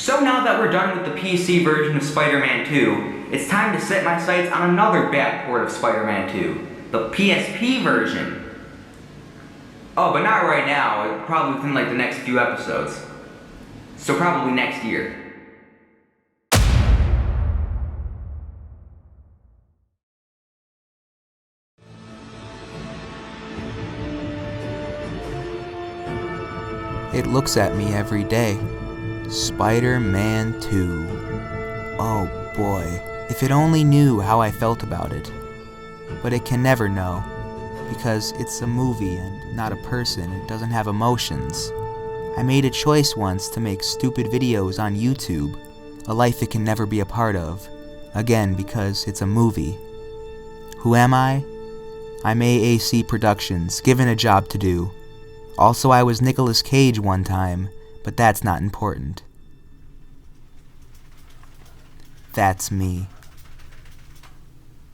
So now that we're done with the PC version of Spider-Man 2, it's time to set my sights on another bad port of Spider-Man 2, the PSP version. Oh, but not right now, probably within like the next few episodes. So probably next year. It looks at me every day. Spider-Man 2. Oh boy, if it only knew how I felt about it. But it can never know, because it's a movie and not a person. It doesn't have emotions. I made a choice once to make stupid videos on YouTube, a life it can never be a part of. Again, because it's a movie. Who am I? I'm AAC Productions, given a job to do. Also, I was Nicolas Cage one time, but that's not important. That's me.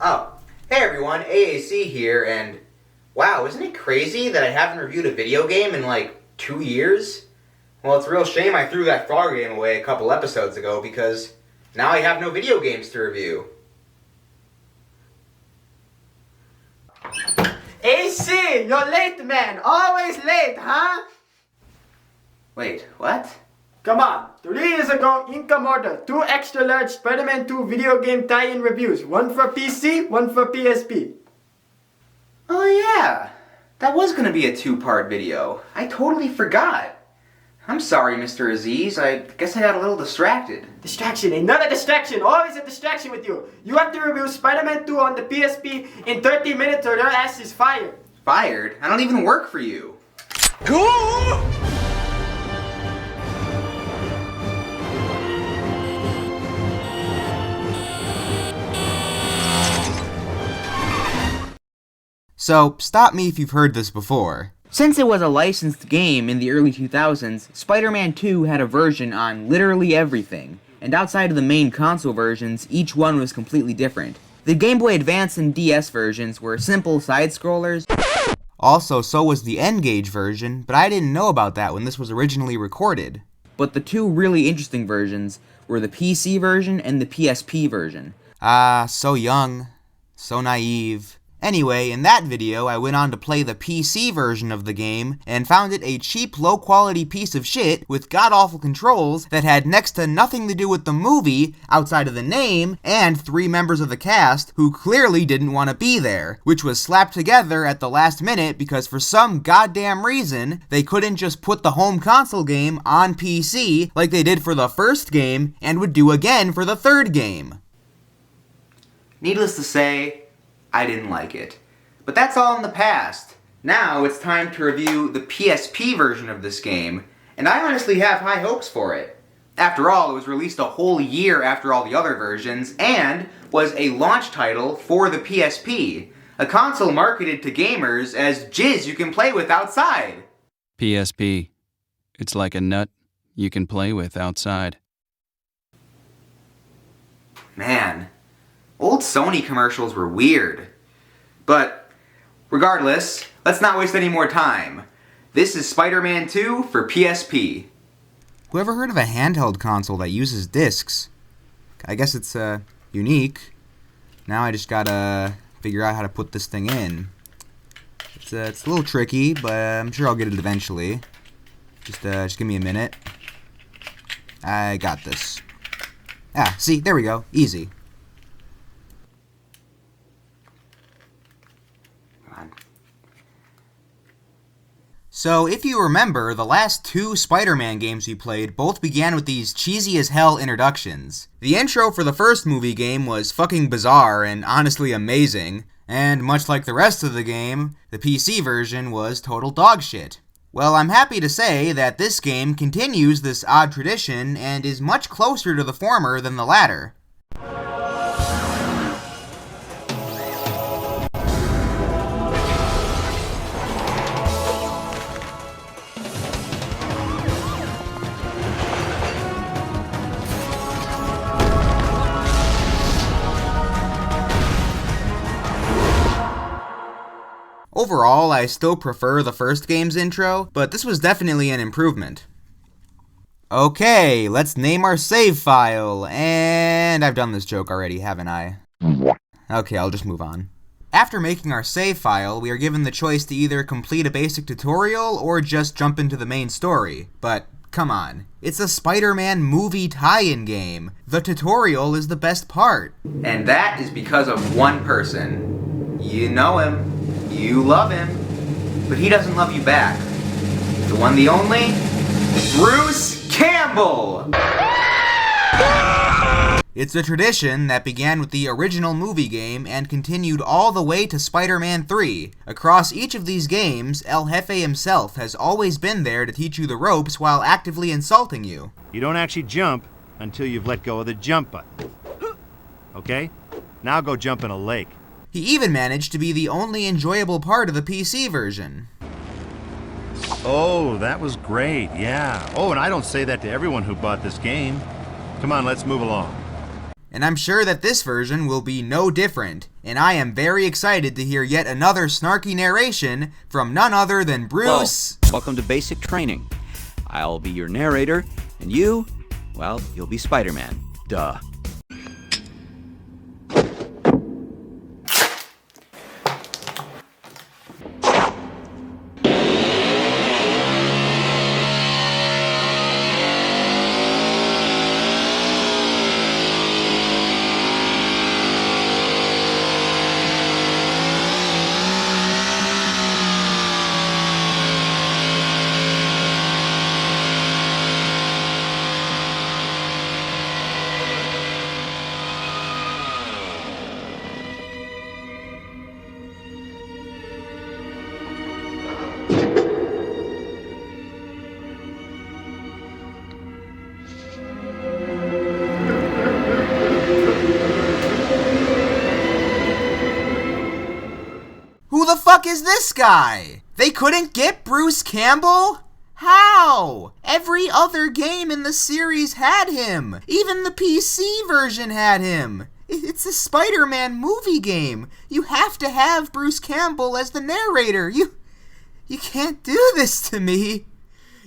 Oh, hey everyone, AAC here, and wow, isn't it crazy that I haven't reviewed a video game in like 2 years? Well, it's a real shame I threw that Frog game away a couple episodes ago because now I have no video games to review. AC, you're late, man. Always late, huh? Wait, what? Come on. 3 years ago, income order. 2 extra large Spider-Man 2 video game tie-in reviews. One for PC, one for PSP. Oh yeah, that was gonna be a 2-part video. I totally forgot. I'm sorry, Mr. Aziz. I guess I got a little distracted. Distraction, another distraction. Always a distraction with you. You have to review Spider-Man 2 on the PSP in 30 minutes or your ass is fired. Fired? I don't even work for you. Go! So, stop me if you've heard this before. Since it was a licensed game in the early 2000s, Spider-Man 2 had a version on literally everything, and outside of the main console versions, each one was completely different. The Game Boy Advance and DS versions were simple side-scrollers. Also, so was the N-Gage version, but I didn't know about that when this was originally recorded. But the two really interesting versions were the PC version and the PSP version. So young. So naive. Anyway, in that video, I went on to play the PC version of the game, and found it a cheap, low-quality piece of shit with god-awful controls that had next to nothing to do with the movie, outside of the name, and 3 members of the cast who clearly didn't want to be there, which was slapped together at the last minute because for some goddamn reason, they couldn't just put the home console game on PC like they did for the first game, and would do again for the third game. Needless to say, I didn't like it. But that's all in the past. Now it's time to review the PSP version of this game, and I honestly have high hopes for it. After all, it was released a whole year after all the other versions, and was a launch title for the PSP, a console marketed to gamers as jizz you can play with outside. PSP. It's like a nut you can play with outside. Man, old Sony commercials were weird. But, regardless, let's not waste any more time. This is Spider-Man 2 for PSP. Whoever heard of a handheld console that uses discs? I guess it's, unique. Now I just gotta figure out how to put this thing in. It's a little tricky, but I'm sure I'll get it eventually. Just give me a minute. I got this. See, there we go. Easy. So, if you remember, the last 2 Spider-Man games we played both began with these cheesy-as-hell introductions. The intro for the first movie game was fucking bizarre and honestly amazing, and much like the rest of the game, the PC version was total dogshit. Well, I'm happy to say that this game continues this odd tradition and is much closer to the former than the latter. Overall, I still prefer the first game's intro, but this was definitely an improvement. Okay, let's name our save file, and I've done this joke already, haven't I? Okay, I'll just move on. After making our save file, we are given the choice to either complete a basic tutorial or just jump into the main story. But, come on, it's a Spider-Man movie tie-in game. The tutorial is the best part. And that is because of one person. You know him, you love him, but he doesn't love you back. The one, the only, Bruce Campbell! It's a tradition that began with the original movie game and continued all the way to Spider-Man 3. Across each of these games, El Jefe himself has always been there to teach you the ropes while actively insulting you. You don't actually jump until you've let go of the jump button. Okay? Now go jump in a lake. He even managed to be the only enjoyable part of the PC version. Oh, that was great, yeah. Oh, and I don't say that to everyone who bought this game. Come on, let's move along. And I'm sure that this version will be no different, and I am very excited to hear yet another snarky narration from none other than Bruce. Hello. Welcome to basic training. I'll be your narrator, and you, well, you'll be Spider-Man. Duh. Who the fuck is this guy? They couldn't get Bruce Campbell? How? Every other game in the series had him. Even the PC version had him. It's a Spider-Man movie game. You have to have Bruce Campbell as the narrator. You can't do this to me.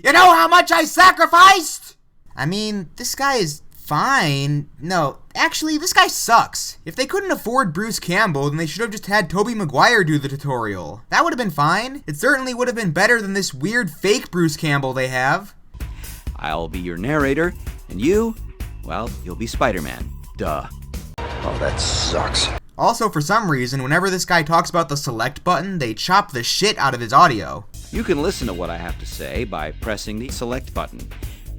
You know how much I sacrificed? I mean, this guy is fine. No, actually, this guy sucks. If they couldn't afford Bruce Campbell, then they should have just had Tobey Maguire do the tutorial. That would have been fine. It certainly would have been better than this weird fake Bruce Campbell they have. I'll be your narrator, and you, well, you'll be Spider-Man. Duh. Oh, that sucks. Also, for some reason, whenever this guy talks about the select button, they chop the shit out of his audio. You can listen to what I have to say by pressing the select button.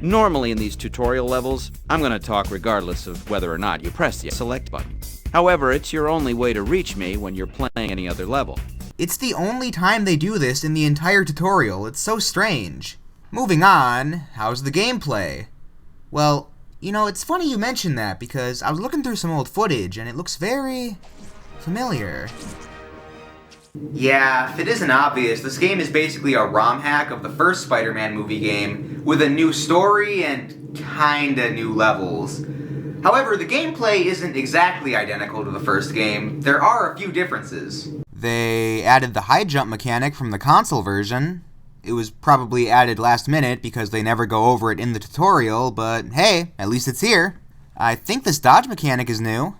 Normally in these tutorial levels, I'm going to talk regardless of whether or not you press the select button. However, it's your only way to reach me when you're playing any other level. It's the only time they do this in the entire tutorial. It's so strange. Moving on, how's the gameplay? Well, you know, it's funny you mention that because I was looking through some old footage and it looks very familiar. Yeah, if it isn't obvious, this game is basically a ROM hack of the first Spider-Man movie game with a new story and kinda new levels. However, the gameplay isn't exactly identical to the first game. There are a few differences. They added the high jump mechanic from the console version. It was probably added last minute because they never go over it in the tutorial, but hey, at least it's here. I think this dodge mechanic is new.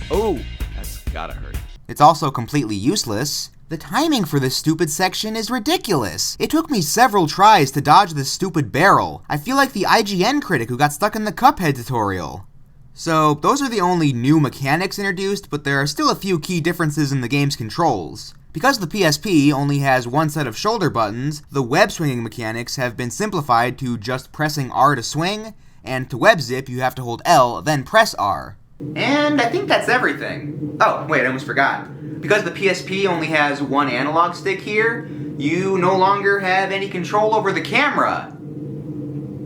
Oh, that's gotta hurt. It's also completely useless. The timing for this stupid section is ridiculous. It took me several tries to dodge this stupid barrel. I feel like the IGN critic who got stuck in the Cuphead tutorial. So, those are the only new mechanics introduced, but there are still a few key differences in the game's controls. Because the PSP only has one set of shoulder buttons, the web swinging mechanics have been simplified to just pressing R to swing, and to web zip you have to hold L, then press R. And I think that's everything. Oh, wait, I almost forgot. Because the PSP only has one analog stick here, you no longer have any control over the camera.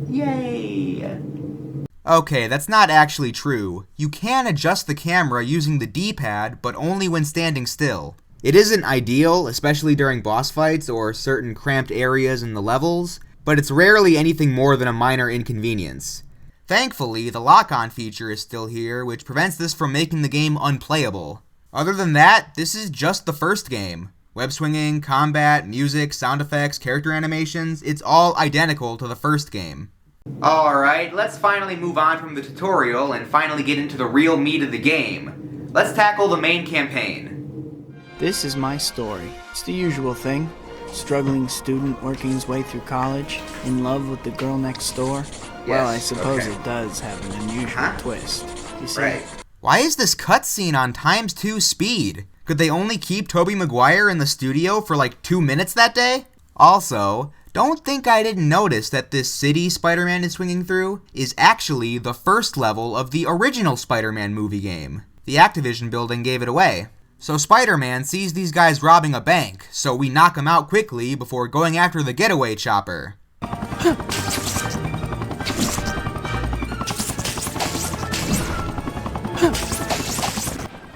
Yay! Okay, that's not actually true. You can adjust the camera using the D-pad, but only when standing still. It isn't ideal, especially during boss fights or certain cramped areas in the levels, but it's rarely anything more than a minor inconvenience. Thankfully, the lock-on feature is still here, which prevents this from making the game unplayable. Other than that, this is just the first game. Web swinging, combat, music, sound effects, character animations, it's all identical to the first game. Alright, let's finally move on from the tutorial and finally get into the real meat of the game. Let's tackle the main campaign. This is my story. It's the usual thing. Struggling student working his way through college, in love with the girl next door. Well, I suppose it does have an unusual twist. You see? Right. Why is this cutscene on ×2 speed? Could they only keep Tobey Maguire in the studio for like 2 minutes that day? Also, don't think I didn't notice that this city Spider-Man is swinging through is actually the first level of the original Spider-Man movie game. The Activision building gave it away. So Spider-Man sees these guys robbing a bank, so we knock them out quickly before going after the getaway chopper.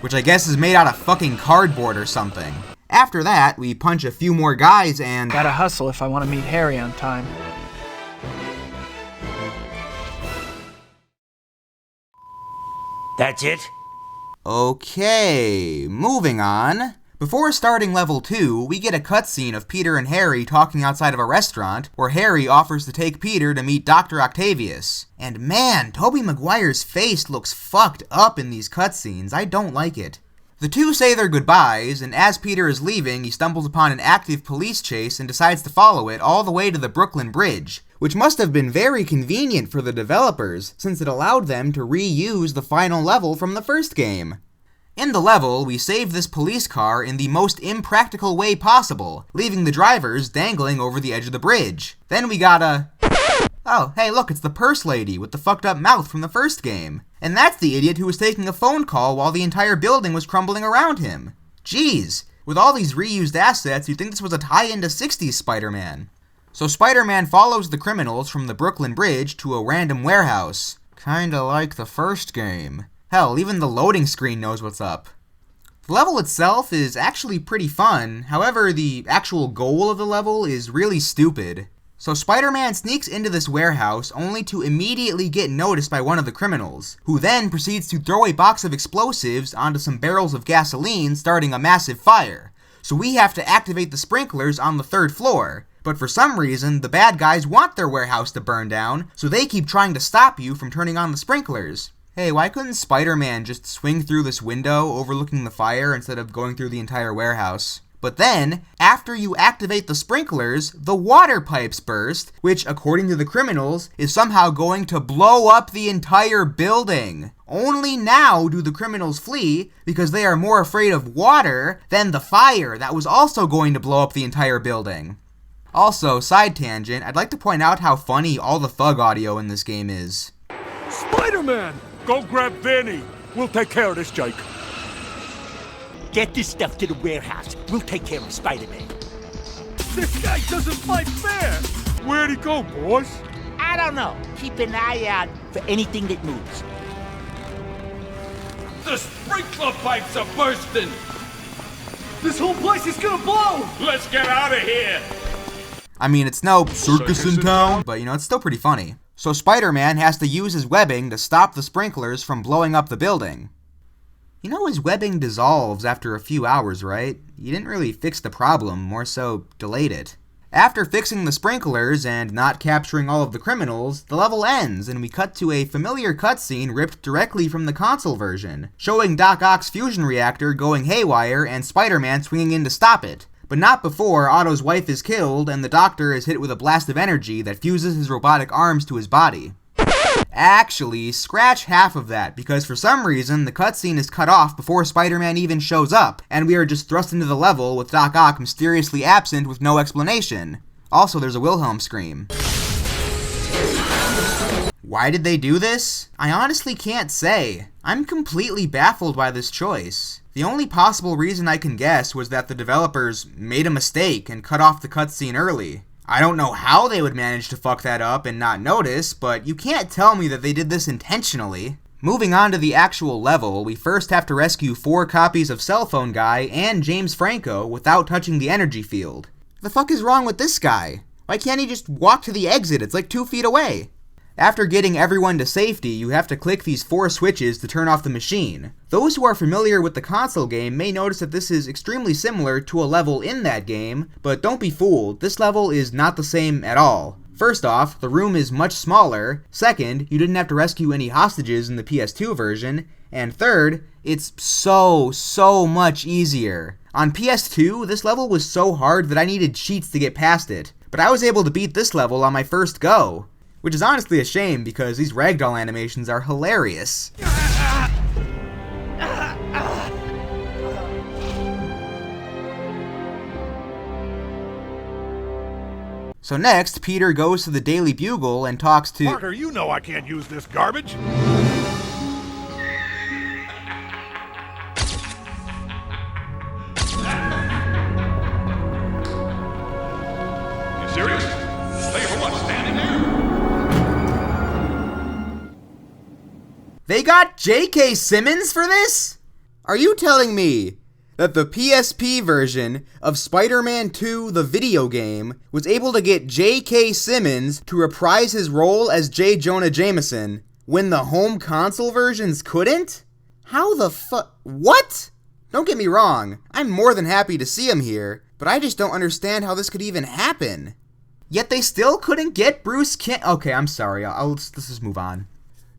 Which I guess is made out of fucking cardboard or something. After that, we punch a few more guys and... Gotta hustle if I want to meet Harry on time. That's it? Okay, moving on. Before starting level 2, we get a cutscene of Peter and Harry talking outside of a restaurant, where Harry offers to take Peter to meet Dr. Octavius. And man, Tobey Maguire's face looks fucked up in these cutscenes. I don't like it. The two say their goodbyes, and as Peter is leaving, he stumbles upon an active police chase and decides to follow it all the way to the Brooklyn Bridge, which must have been very convenient for the developers, since it allowed them to reuse the final level from the first game. In the level, we save this police car in the most impractical way possible, leaving the drivers dangling over the edge of the bridge. Then we gotta... Oh, hey look, it's the purse lady with the fucked up mouth from the first game. And that's the idiot who was taking a phone call while the entire building was crumbling around him. Jeez, with all these reused assets, you'd think this was a tie-in to 60s Spider-Man. So Spider-Man follows the criminals from the Brooklyn Bridge to a random warehouse. Kinda like the first game. Hell, even the loading screen knows what's up. The level itself is actually pretty fun, however, the actual goal of the level is really stupid. So Spider-Man sneaks into this warehouse only to immediately get noticed by one of the criminals, who then proceeds to throw a box of explosives onto some barrels of gasoline, starting a massive fire. So we have to activate the sprinklers on the 3rd floor, but for some reason, the bad guys want their warehouse to burn down, so they keep trying to stop you from turning on the sprinklers. Hey, why couldn't Spider-Man just swing through this window overlooking the fire instead of going through the entire warehouse? But then, after you activate the sprinklers, the water pipes burst, which, according to the criminals, is somehow going to blow up the entire building. Only now do the criminals flee, because they are more afraid of water than the fire that was also going to blow up the entire building. Also, side tangent, I'd like to point out how funny all the thug audio in this game is. Spider-Man! Go grab Vinny! We'll take care of this, Jake. Get this stuff to the warehouse. We'll take care of Spider-Man. This guy doesn't fight fair! Where'd he go, boss? I don't know. Keep an eye out for anything that moves. The sprinkler pipes are bursting! This whole place is gonna blow! Let's get out of here! I mean, it's no circus in town, but you know, it's still pretty funny. So Spider-Man has to use his webbing to stop the sprinklers from blowing up the building. You know his webbing dissolves after a few hours, right? You didn't really fix the problem, more so delayed it. After fixing the sprinklers and not capturing all of the criminals, the level ends and we cut to a familiar cutscene ripped directly from the console version, showing Doc Ock's fusion reactor going haywire and Spider-Man swinging in to stop it. But not before Otto's wife is killed and the Doctor is hit with a blast of energy that fuses his robotic arms to his body. Actually, scratch half of that, because for some reason the cutscene is cut off before Spider-Man even shows up, and we are just thrust into the level with Doc Ock mysteriously absent with no explanation. Also, there's a Wilhelm scream. Why did they do this? I honestly can't say. I'm completely baffled by this choice. The only possible reason I can guess was that the developers made a mistake and cut off the cutscene early. I don't know how they would manage to fuck that up and not notice, but you can't tell me that they did this intentionally. Moving on to the actual level, we first have to rescue 4 copies of Cell Phone Guy and James Franco without touching the energy field. The fuck is wrong with this guy? Why can't he just walk to the exit? It's like 2 feet away. After getting everyone to safety, you have to click these 4 switches to turn off the machine. Those who are familiar with the console game may notice that this is extremely similar to a level in that game, but don't be fooled, this level is not the same at all. First off, the room is much smaller. Second, you didn't have to rescue any hostages in the PS2 version. And third, it's so much easier. On PS2, this level was so hard that I needed cheats to get past it, but I was able to beat this level on my first go. Which is honestly a shame because these ragdoll animations are hilarious. So next, Peter goes to the Daily Bugle and talks to... Parker, you know I can't use this garbage. You serious? Tell you for what, standing there? They got J.K. Simmons for this? Are you telling me that the PSP version of Spider-Man 2, the video game, was able to get J.K. Simmons to reprise his role as J. Jonah Jameson when the home console versions couldn't? How the what? Don't get me wrong, I'm more than happy to see him here, but I just don't understand how this could even happen. Yet they still couldn't get Bruce Okay, I'm sorry, let's just move on.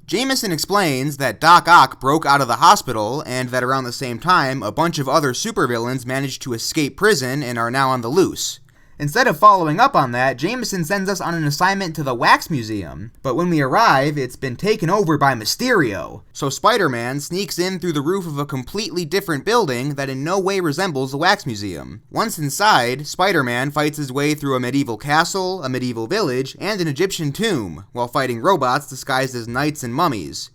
Jameson explains that Doc Ock broke out of the hospital and that around the same time, a bunch of other supervillains managed to escape prison and are now on the loose. Instead of following up on that, Jameson sends us on an assignment to the Wax Museum, but when we arrive, it's been taken over by Mysterio. So Spider-Man sneaks in through the roof of a completely different building that in no way resembles the Wax Museum. Once inside, Spider-Man fights his way through a medieval castle, a medieval village, and an Egyptian tomb, while fighting robots disguised as knights and mummies.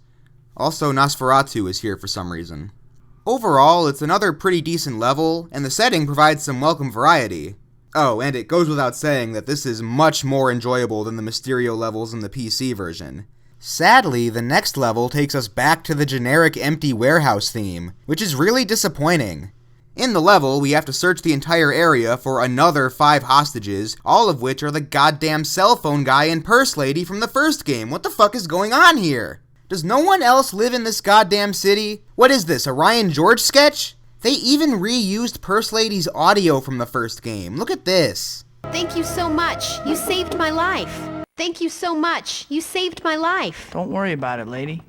Also, Nosferatu is here for some reason. Overall, it's another pretty decent level, and the setting provides some welcome variety. Oh, and it goes without saying that this is much more enjoyable than the Mysterio levels in the PC version. Sadly, the next level takes us back to the generic empty warehouse theme, which is really disappointing. In the level, we have to search the entire area for another 5 hostages, all of which are the goddamn cell phone guy and purse lady from the first game. What the fuck is going on here? Does no one else live in this goddamn city? What is this, a Ryan George sketch? They even reused Purse Lady's audio from the first game. Look at this. Thank you so much. You saved my life. Thank you so much. You saved my life. Don't worry about it, lady.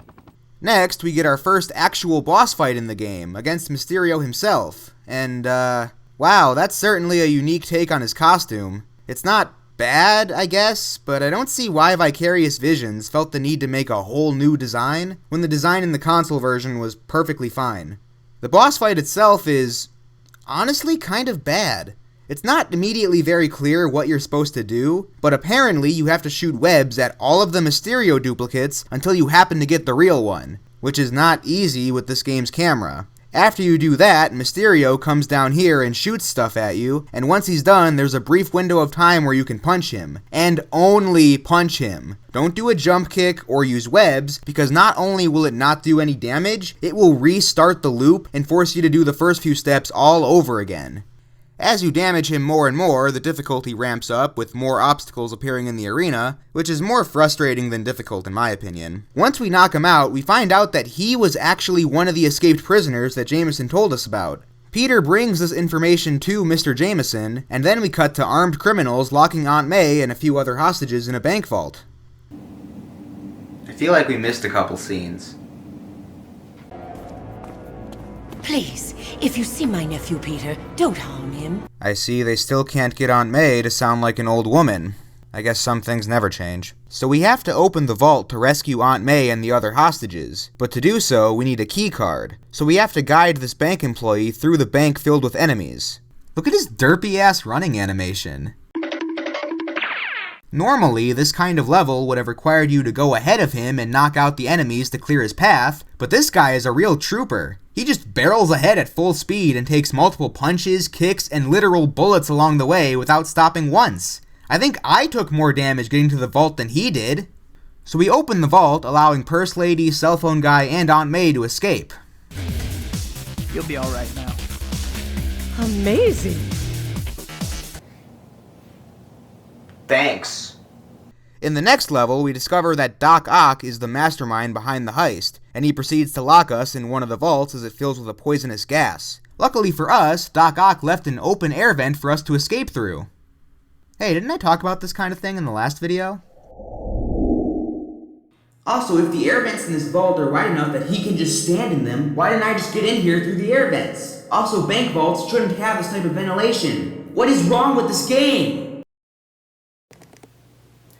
Next, we get our first actual boss fight in the game, against Mysterio himself. And, wow, that's certainly a unique take on his costume. It's not bad, I guess, but I don't see why Vicarious Visions felt the need to make a whole new design, when the design in the console version was perfectly fine. The boss fight itself is, honestly, kind of bad. It's not immediately very clear what you're supposed to do, but apparently you have to shoot webs at all of the Mysterio duplicates until you happen to get the real one, which is not easy with this game's camera. After you do that, Mysterio comes down here and shoots stuff at you, and once he's done, there's a brief window of time where you can punch him. And only punch him. Don't do a jump kick or use webs, because not only will it not do any damage, it will restart the loop and force you to do the first few steps all over again. As you damage him more and more, the difficulty ramps up with more obstacles appearing in the arena, which is more frustrating than difficult in my opinion. Once we knock him out, we find out that he was actually one of the escaped prisoners that Jameson told us about. Peter brings this information to Mr. Jameson, and then we cut to armed criminals locking Aunt May and a few other hostages in a bank vault. I feel like we missed a couple scenes. Please, if you see my nephew Peter, don't harm him. I see they still can't get Aunt May to sound like an old woman. I guess some things never change. So we have to open the vault to rescue Aunt May and the other hostages, but to do so, we need a key card. So we have to guide this bank employee through the bank filled with enemies. Look at his derpy-ass running animation. Normally, this kind of level would have required you to go ahead of him and knock out the enemies to clear his path, but this guy is a real trooper. He just barrels ahead at full speed and takes multiple punches, kicks, and literal bullets along the way without stopping once. I think I took more damage getting to the vault than he did. So we open the vault, allowing Purse Lady, Cell Phone Guy, and Aunt May to escape. You'll be alright now. Amazing. Thanks. In the next level, we discover that Doc Ock is the mastermind behind the heist, and he proceeds to lock us in one of the vaults as it fills with a poisonous gas. Luckily for us, Doc Ock left an open air vent for us to escape through. Hey, didn't I talk about this kind of thing in the last video? Also, if the air vents in this vault are wide enough that he can just stand in them, why didn't I just get in here through the air vents? Also, bank vaults shouldn't have this type of ventilation. What is wrong with this game?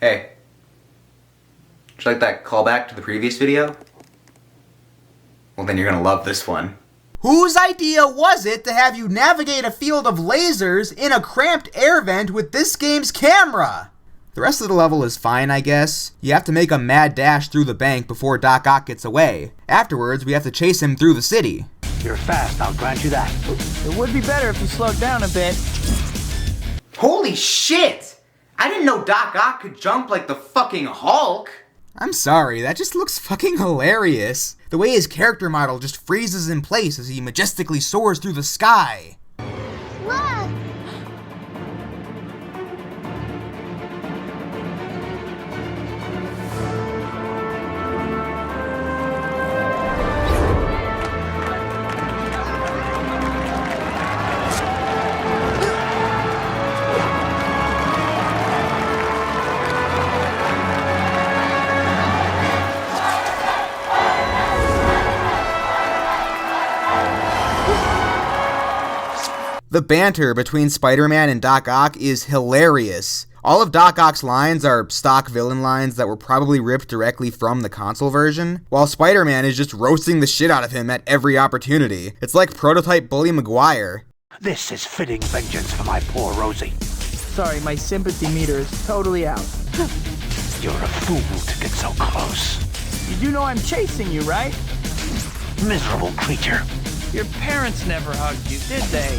Hey. Would you like that callback to the previous video? Well, then you're gonna love this one. Whose idea was it to have you navigate a field of lasers in a cramped air vent with this game's camera? The rest of the level is fine, I guess. You have to make a mad dash through the bank before Doc Ock gets away. Afterwards, we have to chase him through the city. You're fast, I'll grant you that. It would be better if you slowed down a bit. Holy shit! I didn't know Doc Ock could jump like the fucking Hulk! I'm sorry, that just looks fucking hilarious. The way his character model just freezes in place as he majestically soars through the sky. Look! The banter between Spider-Man and Doc Ock is hilarious. All of Doc Ock's lines are stock villain lines that were probably ripped directly from the console version, while Spider-Man is just roasting the shit out of him at every opportunity. It's like prototype Bully Maguire. This is fitting vengeance for my poor Rosie. Sorry, my sympathy meter is totally out. You're a fool to get so close. You do know I'm chasing you, right? Miserable creature. Your parents never hugged you, did they?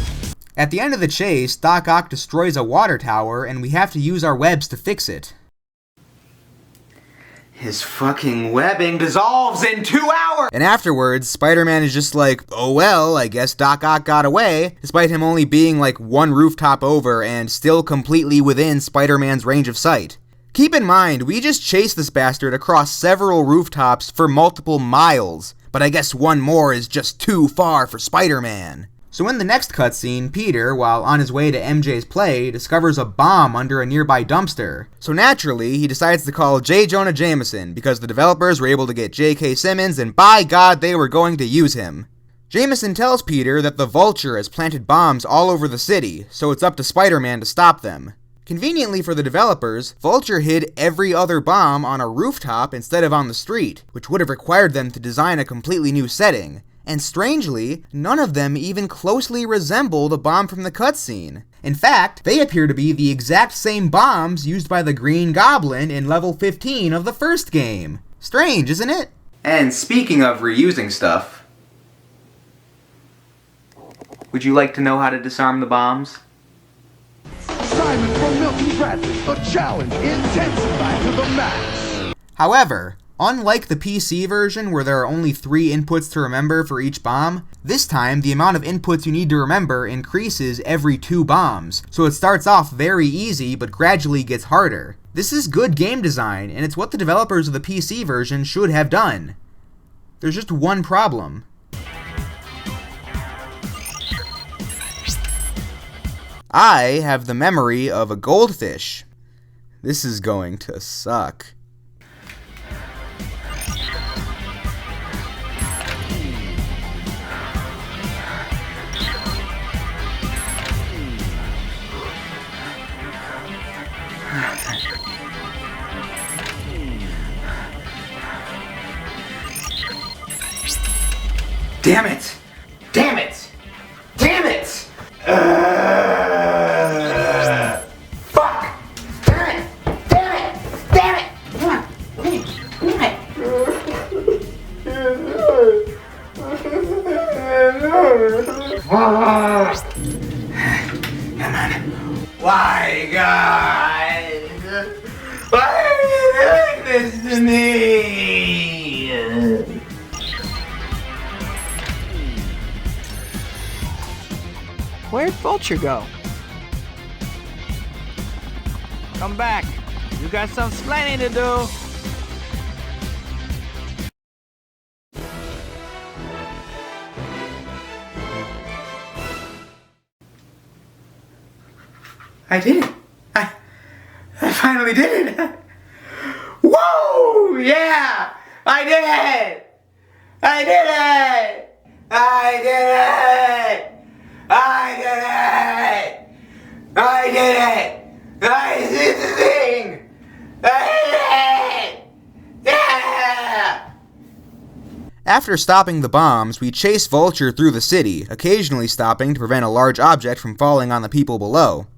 At the end of the chase, Doc Ock destroys a water tower, and we have to use our webs to fix it. His fucking webbing dissolves in 2 hours! And afterwards, Spider-Man is just like, oh well, I guess Doc Ock got away, despite him only being like one rooftop over and still completely within Spider-Man's range of sight. Keep in mind, we just chased this bastard across several rooftops for multiple miles, but I guess one more is just too far for Spider-Man. So in the next cutscene, Peter, while on his way to MJ's play, discovers a bomb under a nearby dumpster. So naturally, he decides to call J. Jonah Jameson, because the developers were able to get J.K. Simmons, and by God, they were going to use him. Jameson tells Peter that the Vulture has planted bombs all over the city, so it's up to Spider-Man to stop them. Conveniently for the developers, Vulture hid every other bomb on a rooftop instead of on the street, which would have required them to design a completely new setting. And strangely, none of them even closely resemble the bomb from the cutscene. In fact, they appear to be the exact same bombs used by the Green Goblin in level 15 of the first game. Strange, isn't it? And speaking of reusing stuff, would you like to know how to disarm the bombs? Assignment from Milton Bradley, the challenge intensified to the max. However, unlike the PC version where there are only 3 inputs to remember for each bomb, this time the amount of inputs you need to remember increases every 2 bombs, so it starts off very easy but gradually gets harder. This is good game design, and it's what the developers of the PC version should have done. There's just one problem. I have the memory of a goldfish. This is going to suck. Damn it! Damn it! Damn it! Fuck! Damn it! Damn it! Damn it! Come on! Damn it! Come on. Why, God? Why are you doing this to me? Where'd Vulture go? Come back. You got some explaining to do. I did it! I finally did it! Whoa! Yeah! I did it! I did it! I did it! I did it! I did it! I did the thing! I did it! Yeah! After stopping the bombs, we chase Vulture through the city, occasionally stopping to prevent a large object from falling on the people below.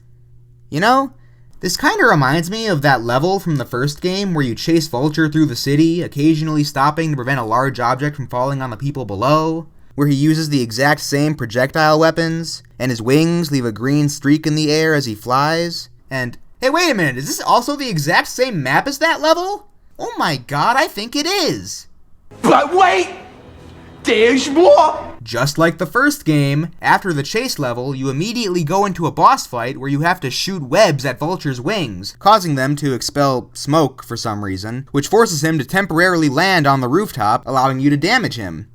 You know, this kinda reminds me of that level from the first game where you chase Vulture through the city, occasionally stopping to prevent a large object from falling on the people below, where he uses the exact same projectile weapons, and his wings leave a green streak in the air as he flies, and... Hey, wait a minute, is this also the exact same map as that level? Oh my god, I think it is! But wait! There's more! Just like the first game, after the chase level, you immediately go into a boss fight where you have to shoot webs at Vulture's wings, causing them to expel smoke for some reason, which forces him to temporarily land on the rooftop, allowing you to damage him.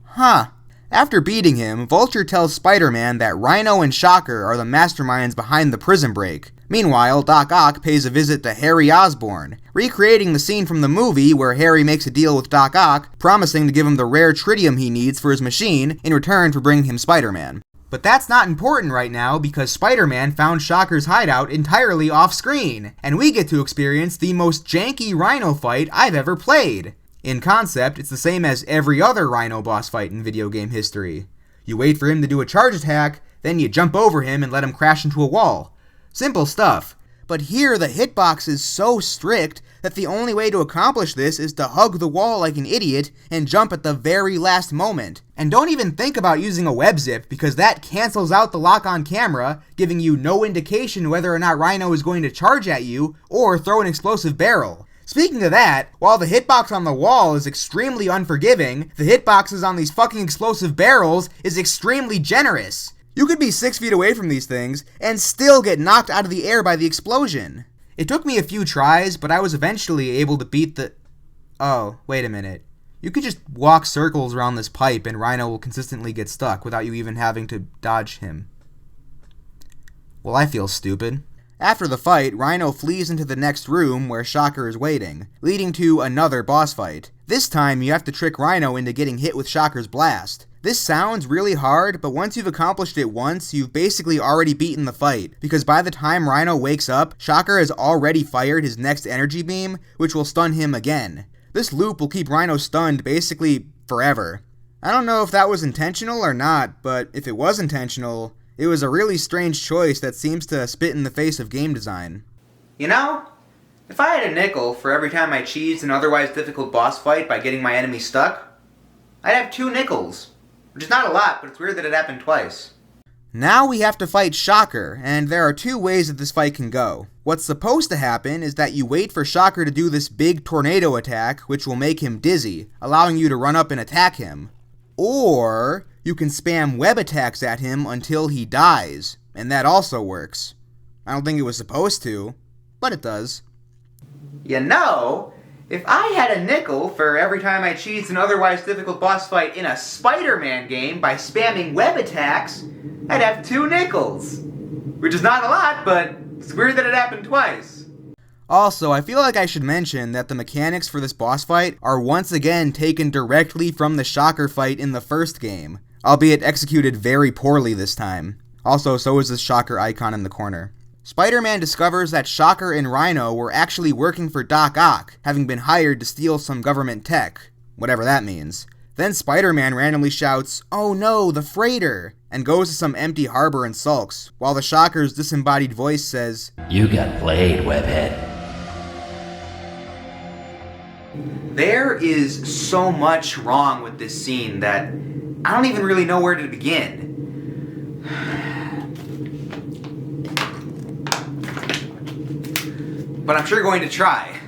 Huh. After beating him, Vulture tells Spider-Man that Rhino and Shocker are the masterminds behind the prison break. Meanwhile, Doc Ock pays a visit to Harry Osborn, recreating the scene from the movie where Harry makes a deal with Doc Ock, promising to give him the rare tritium he needs for his machine in return for bringing him Spider-Man. But that's not important right now because Spider-Man found Shocker's hideout entirely off-screen, and we get to experience the most janky Rhino fight I've ever played. In concept, it's the same as every other Rhino boss fight in video game history. You wait for him to do a charge attack, then you jump over him and let him crash into a wall. Simple stuff. But here the hitbox is so strict that the only way to accomplish this is to hug the wall like an idiot and jump at the very last moment. And don't even think about using a web zip because that cancels out the lock on camera, giving you no indication whether or not Rhino is going to charge at you or throw an explosive barrel. Speaking of that, while the hitbox on the wall is extremely unforgiving, the hitboxes on these fucking explosive barrels is extremely generous. You could be 6 feet away from these things and still get knocked out of the air by the explosion. It took me a few tries, but I was eventually able to beat the... Oh, wait a minute. You could just walk circles around this pipe and Rhino will consistently get stuck without you even having to dodge him. Well, I feel stupid. After the fight, Rhino flees into the next room where Shocker is waiting, leading to another boss fight. This time, you have to trick Rhino into getting hit with Shocker's blast. This sounds really hard, but once you've accomplished it once, you've basically already beaten the fight, because by the time Rhino wakes up, Shocker has already fired his next energy beam, which will stun him again. This loop will keep Rhino stunned basically forever. I don't know if that was intentional or not, but if it was intentional, it was a really strange choice that seems to spit in the face of game design. You know, if I had a nickel for every time I cheesed an otherwise difficult boss fight by getting my enemy stuck, I'd have 2 nickels. Which is not a lot, but it's weird that it happened twice. Now we have to fight Shocker, and there are 2 ways that this fight can go. What's supposed to happen is that you wait for Shocker to do this big tornado attack, which will make him dizzy, allowing you to run up and attack him. Or you can spam web attacks at him until he dies, and that also works. I don't think it was supposed to, but it does. You know, if I had a nickel for every time I cheesed an otherwise difficult boss fight in a Spider-Man game by spamming web attacks, I'd have 2 nickels. Which is not a lot, but it's weird that it happened twice. Also, I feel like I should mention that the mechanics for this boss fight are once again taken directly from the Shocker fight in the first game, albeit executed very poorly this time. Also, so is this Shocker icon in the corner. Spider-Man discovers that Shocker and Rhino were actually working for Doc Ock, having been hired to steal some government tech, whatever that means. Then Spider-Man randomly shouts, "Oh no, the freighter!" and goes to some empty harbor and sulks, while the Shocker's disembodied voice says, "You got played, Webhead." There is so much wrong with this scene that I don't even really know where to begin. But I'm sure going to try.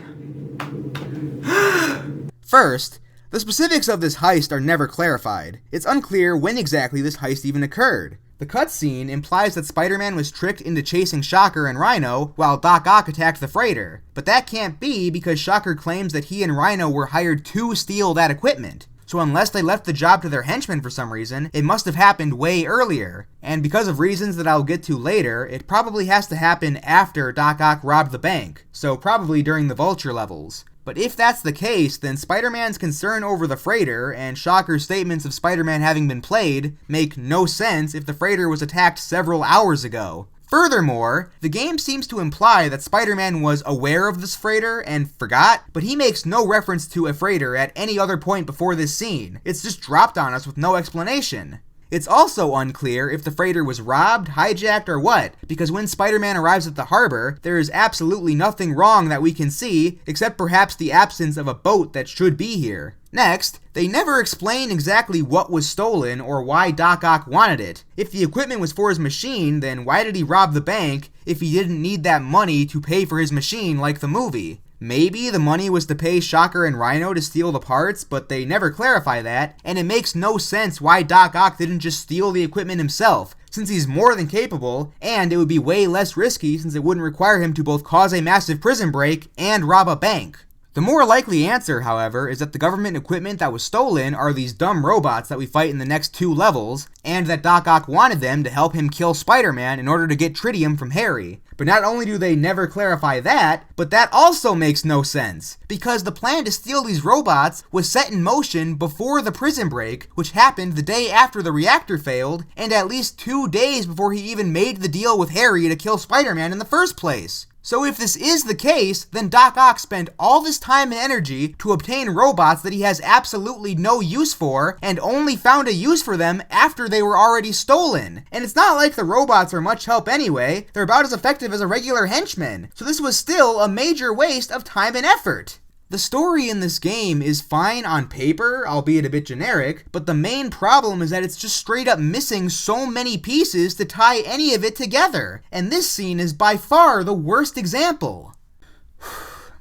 First, the specifics of this heist are never clarified. It's unclear when exactly this heist even occurred. The cutscene implies that Spider-Man was tricked into chasing Shocker and Rhino while Doc Ock attacked the freighter, but that can't be because Shocker claims that he and Rhino were hired to steal that equipment. So unless they left the job to their henchmen for some reason, it must have happened way earlier. And because of reasons that I'll get to later, it probably has to happen after Doc Ock robbed the bank, so probably during the Vulture levels. But if that's the case, then Spider-Man's concern over the freighter and Shocker's statements of Spider-Man having been played make no sense if the freighter was attacked several hours ago. Furthermore, the game seems to imply that Spider-Man was aware of this freighter and forgot, but he makes no reference to a freighter at any other point before this scene. It's just dropped on us with no explanation. It's also unclear if the freighter was robbed, hijacked, or what, because when Spider-Man arrives at the harbor, there is absolutely nothing wrong that we can see, except perhaps the absence of a boat that should be here. Next, they never explain exactly what was stolen or why Doc Ock wanted it. If the equipment was for his machine, then why did he rob the bank if he didn't need that money to pay for his machine like the movie? Maybe the money was to pay Shocker and Rhino to steal the parts, but they never clarify that, and it makes no sense why Doc Ock didn't just steal the equipment himself, since he's more than capable, and it would be way less risky since it wouldn't require him to both cause a massive prison break and rob a bank. The more likely answer, however, is that the government equipment that was stolen are these dumb robots that we fight in the next 2 levels, and that Doc Ock wanted them to help him kill Spider-Man in order to get tritium from Harry. But not only do they never clarify that, but that also makes no sense, because the plan to steal these robots was set in motion before the prison break, which happened the day after the reactor failed, and at least 2 days before he even made the deal with Harry to kill Spider-Man in the first place. So if this is the case, then Doc Ock spent all this time and energy to obtain robots that he has absolutely no use for, and only found a use for them after they were already stolen. And it's not like the robots are much help anyway, they're about as effective as a regular henchman, so this was still a major waste of time and effort. The story in this game is fine on paper, albeit a bit generic, but the main problem is that it's just straight up missing so many pieces to tie any of it together, and this scene is by far the worst example.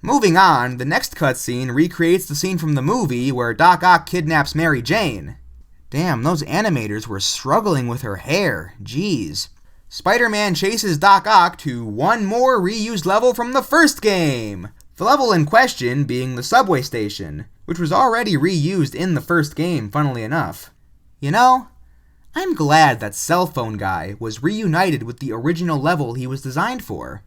Moving on, the next cutscene recreates the scene from the movie where Doc Ock kidnaps Mary Jane. Damn, those animators were struggling with her hair, jeez. Spider-Man chases Doc Ock to one more reused level from the first game. The level in question being the subway station, which was already reused in the first game, funnily enough. You know, I'm glad that Cell Phone Guy was reunited with the original level he was designed for.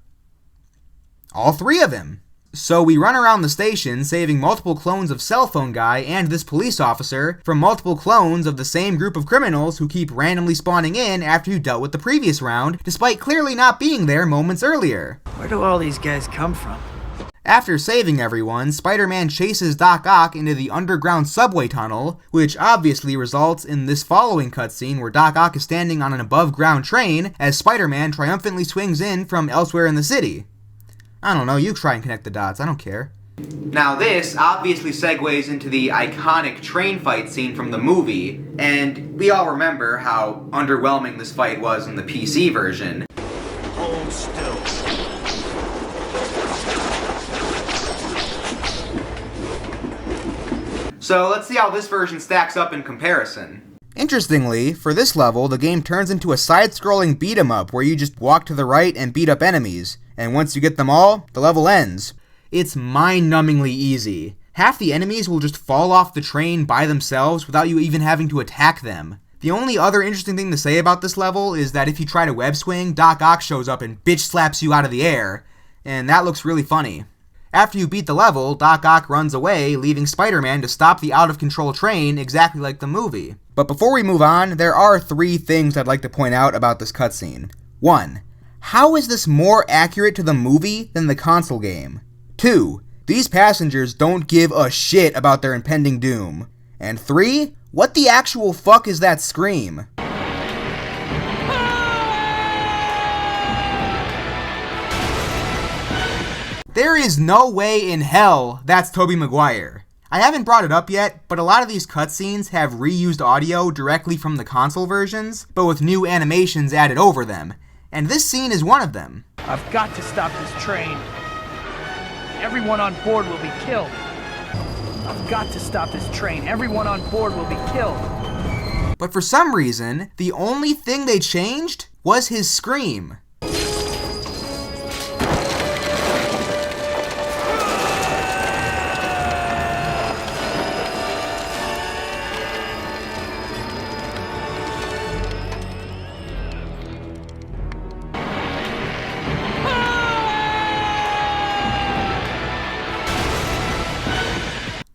All 3 of them. So we run around the station saving multiple clones of Cell Phone Guy and this police officer from multiple clones of the same group of criminals who keep randomly spawning in after you dealt with the previous round, despite clearly not being there moments earlier. Where do all these guys come from? After saving everyone, Spider-Man chases Doc Ock into the underground subway tunnel, which obviously results in this following cutscene where Doc Ock is standing on an above-ground train as Spider-Man triumphantly swings in from elsewhere in the city. I don't know, you try and connect the dots, I don't care. Now this obviously segues into the iconic train fight scene from the movie, and we all remember how underwhelming this fight was in the PC version. Hold still. So let's see how this version stacks up in comparison. Interestingly, for this level, the game turns into a side-scrolling beat-em-up where you just walk to the right and beat up enemies, and once you get them all, the level ends. It's mind-numbingly easy. Half the enemies will just fall off the train by themselves without you even having to attack them. The only other interesting thing to say about this level is that if you try to web swing, Doc Ock shows up and bitch slaps you out of the air, and that looks really funny. After you beat the level, Doc Ock runs away, leaving Spider-Man to stop the out-of-control train exactly like the movie. But before we move on, there are 3 things I'd like to point out about this cutscene. 1. How is this more accurate to the movie than the console game? 2. These passengers don't give a shit about their impending doom. And 3. What the actual fuck is that scream? There is no way in hell that's Tobey Maguire. I haven't brought it up yet, but a lot of these cutscenes have reused audio directly from the console versions, but with new animations added over them. And this scene is one of them. I've got to stop this train. Everyone on board will be killed. I've got to stop this train. Everyone on board will be killed. But for some reason, the only thing they changed was his scream.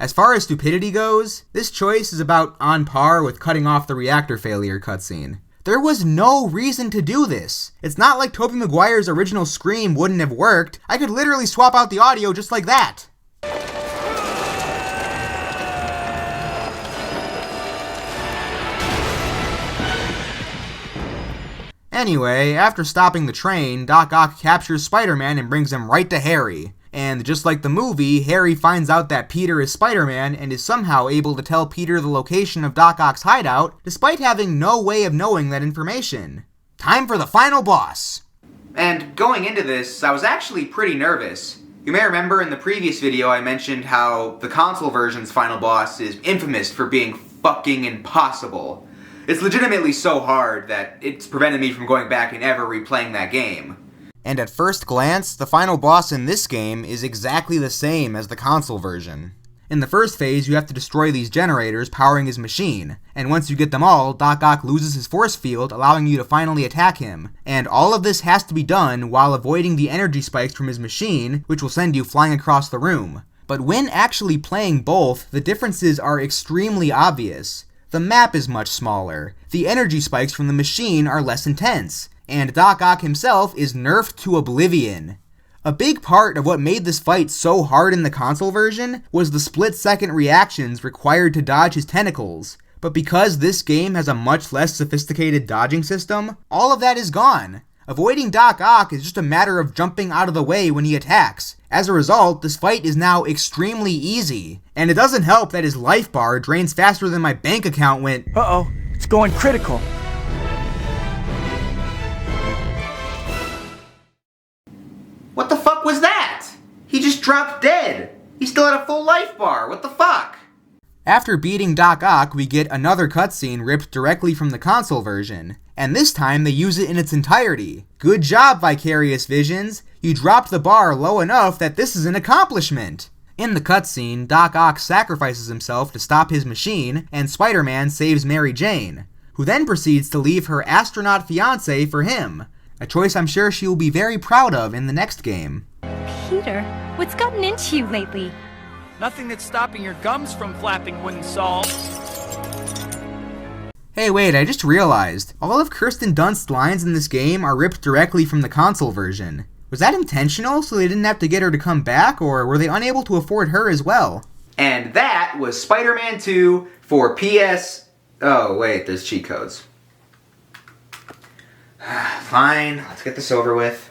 As far as stupidity goes, this choice is about on par with cutting off the reactor failure cutscene. There was no reason to do this. It's not like Tobey Maguire's original Scream wouldn't have worked. I could literally swap out the audio just like that. Anyway, after stopping the train, Doc Ock captures Spider-Man and brings him right to Harry. And just like the movie, Harry finds out that Peter is Spider-Man and is somehow able to tell Peter the location of Doc Ock's hideout, despite having no way of knowing that information. Time for the final boss! And going into this, I was actually pretty nervous. You may remember in the previous video I mentioned how the console version's final boss is infamous for being fucking impossible. It's legitimately so hard that it's prevented me from going back and ever replaying that game. And at first glance, the final boss in this game is exactly the same as the console version. In the first phase, you have to destroy these generators powering his machine, and once you get them all, Doc Ock loses his force field, allowing you to finally attack him. And all of this has to be done while avoiding the energy spikes from his machine, which will send you flying across the room. But when actually playing both, the differences are extremely obvious. The map is much smaller, the energy spikes from the machine are less intense, and Doc Ock himself is nerfed to oblivion. A big part of what made this fight so hard in the console version was the split-second reactions required to dodge his tentacles, but because this game has a much less sophisticated dodging system, all of that is gone. Avoiding Doc Ock is just a matter of jumping out of the way when he attacks. As a result, this fight is now extremely easy, and it doesn't help that his life bar drains faster than my bank account went. Uh-oh, it's going critical. What the fuck was that? He just dropped dead. He still had a full life bar. What the fuck? After beating Doc Ock, we get another cutscene ripped directly from the console version. And this time they use it in its entirety. Good job, Vicarious Visions. You dropped the bar low enough that this is an accomplishment. In the cutscene, Doc Ock sacrifices himself to stop his machine, and Spider-Man saves Mary Jane, who then proceeds to leave her astronaut fiancé for him. A choice I'm sure she will be very proud of in the next game. Peter, what's gotten into you lately? Nothing that's stopping your gums from flapping wouldn't solve. Hey wait, I just realized, all of Kirsten Dunst's lines in this game are ripped directly from the console version. Was that intentional so they didn't have to get her to come back, or were they unable to afford her as well? And that was Spider-Man 2 for PS... Oh wait, there's cheat codes. Fine, let's get this over with.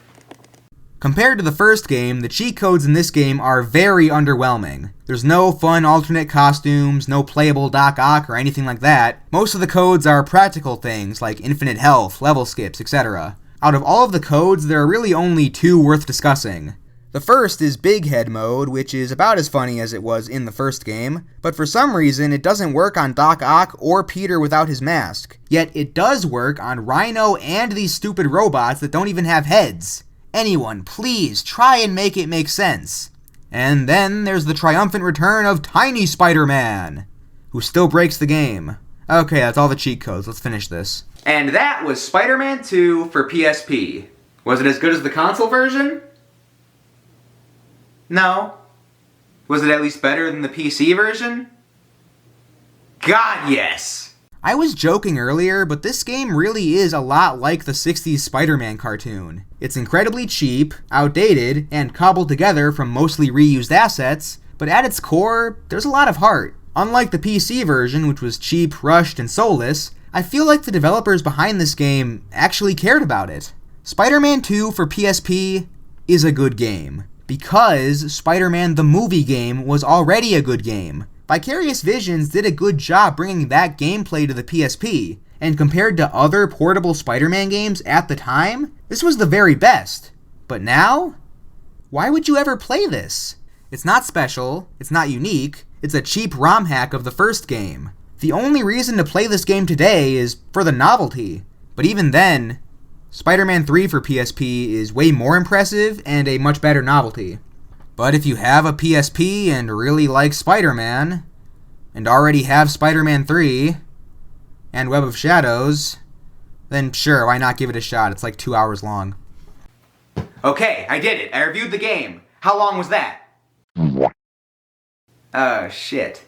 Compared to the first game, the cheat codes in this game are very underwhelming. There's no fun alternate costumes, no playable Doc Ock or anything like that. Most of the codes are practical things like infinite health, level skips, etc. Out of all of the codes, there are really only two worth discussing. The first is Big Head mode, which is about as funny as it was in the first game, but for some reason it doesn't work on Doc Ock or Peter without his mask. Yet it does work on Rhino and these stupid robots that don't even have heads. Anyone, please, try and make it make sense. And then there's the triumphant return of Tiny Spider-Man, who still breaks the game. Okay, that's all the cheat codes, let's finish this. And that was Spider-Man 2 for PSP. Was it as good as the console version? No. Was it at least better than the PC version? God, yes! I was joking earlier, but this game really is a lot like the 60s Spider-Man cartoon. It's incredibly cheap, outdated, and cobbled together from mostly reused assets, but at its core, there's a lot of heart. Unlike the PC version, which was cheap, rushed, and soulless, I feel like the developers behind this game actually cared about it. Spider-Man 2 for PSP is a good game, because Spider-Man the movie game was already a good game. Vicarious Visions did a good job bringing that gameplay to the PSP, and compared to other portable Spider-Man games at the time, this was the very best. But now? Why would you ever play this? It's not special, it's not unique, it's a cheap ROM hack of the first game. The only reason to play this game today is for the novelty. But even then, Spider-Man 3 for PSP is way more impressive and a much better novelty. But if you have a PSP and really like Spider-Man, and already have Spider-Man 3 and Web of Shadows, then sure, why not give it a shot? It's like 2 hours long. Okay, I did it. I reviewed the game. How long was that? Shit.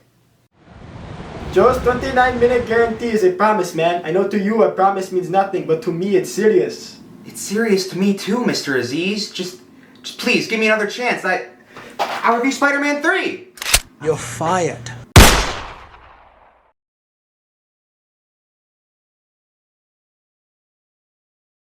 Joe's 29-minute guarantee is a promise, man. I know to you a promise means nothing, but to me it's serious. It's serious to me too, Mr. Aziz. Just please give me another chance. I'll review Spider-Man 3. You're fired.